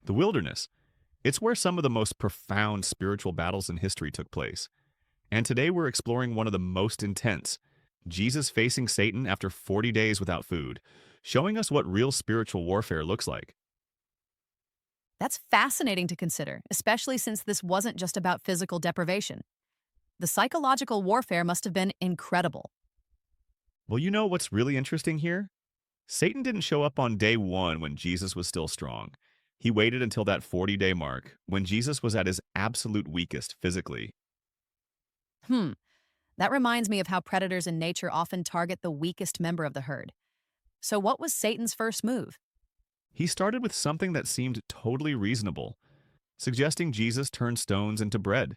The wilderness. It's where some of the most profound spiritual battles in history took place. And today we're exploring one of the most intense, Jesus facing Satan after 40 days without food, showing us what real spiritual warfare looks like. That's fascinating to consider, especially since this wasn't just about physical deprivation. The psychological warfare must have been incredible. Well, you know what's really interesting here? Satan didn't show up on day one when Jesus was still strong. He waited until that 40-day mark, when Jesus was at his absolute weakest physically. Hmm, that reminds me of how predators in nature often target the weakest member of the herd. So, what was Satan's first move? He started with something that seemed totally reasonable, suggesting Jesus turn stones into bread.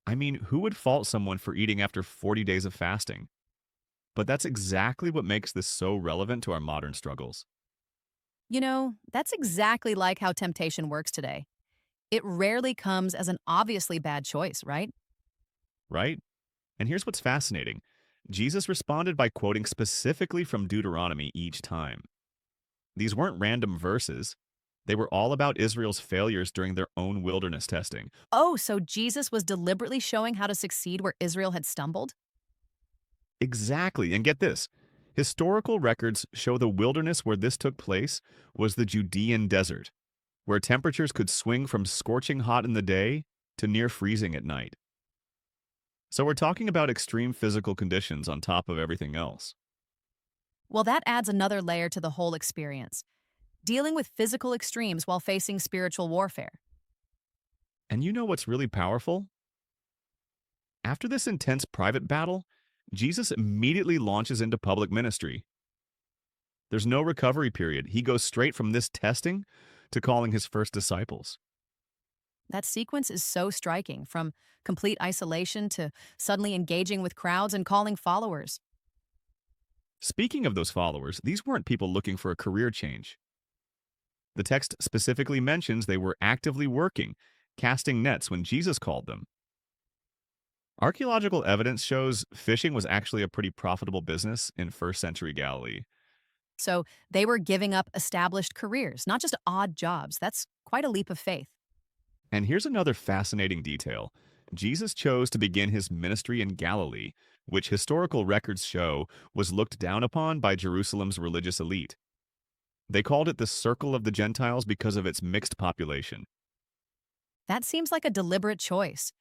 I mean, who would fault someone for eating after 40 days of fasting? But that's exactly what makes this so relevant to our modern struggles, That's exactly like how temptation works today. It rarely comes as an obviously bad choice, right? right? And here's what's fascinating. Jesus responded by quoting specifically from Deuteronomy each time. These weren't random verses. They were all about Israel's failures during their own wilderness testing. Oh, so Jesus was deliberately showing how to succeed where Israel had stumbled? Exactly. And get this. Historical records show the wilderness where this took place was the Judean desert, where temperatures could swing from scorching hot in the day to near freezing at night. So we're talking about extreme physical conditions on top of everything else. Well, that adds another layer to the whole experience. Dealing with physical extremes while facing spiritual warfare. And you know what's really powerful? After this intense private battle, Jesus immediately launches into public ministry. There's no recovery period. He goes straight from this testing to calling his first disciples. That sequence is so striking, from complete isolation to suddenly engaging with crowds and calling followers. Speaking of those followers, these weren't people looking for a career change. The text specifically mentions they were actively working, casting nets when Jesus called them. Archaeological evidence shows fishing was actually a pretty profitable business in first century Galilee. So they were giving up established careers, not just odd jobs. That's quite a leap of faith. And here's another fascinating detail. Jesus chose to begin his ministry in Galilee, which historical records show was looked down upon by Jerusalem's religious elite. They called it the Circle of the Gentiles because of its mixed population. That seems like a deliberate choice,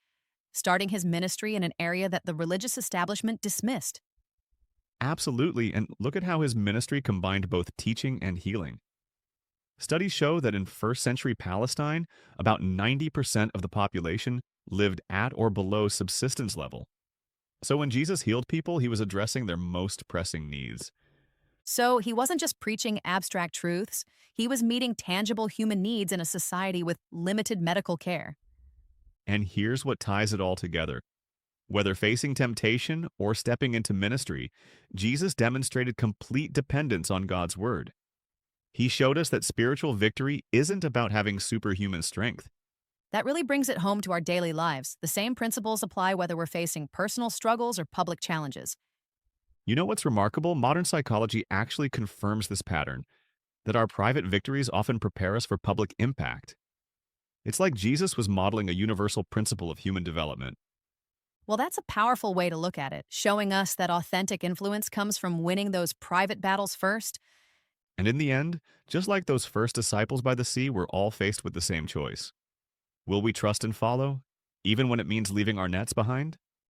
starting his ministry in an area that the religious establishment dismissed. Absolutely, and look at how his ministry combined both teaching and healing. Studies show that in first century Palestine, about 90% of the population lived at or below subsistence level. So when Jesus healed people, he was addressing their most pressing needs. So he wasn't just preaching abstract truths, he was meeting tangible human needs in a society with limited medical care. And here's what ties it all together. Whether facing temptation or stepping into ministry, Jesus demonstrated complete dependence on God's word. He showed us that spiritual victory isn't about having superhuman strength. That really brings it home to our daily lives. The same principles apply whether we're facing personal struggles or public challenges. You know what's remarkable? Modern psychology actually confirms this pattern, that our private victories often prepare us for public impact. It's like Jesus was modeling a universal principle of human development. Well, that's a powerful way to look at it, showing us that authentic influence comes from winning those private battles first. And in the end, just like those first disciples by the sea, we're all faced with the same choice. Will we trust and follow, even when it means leaving our nets behind?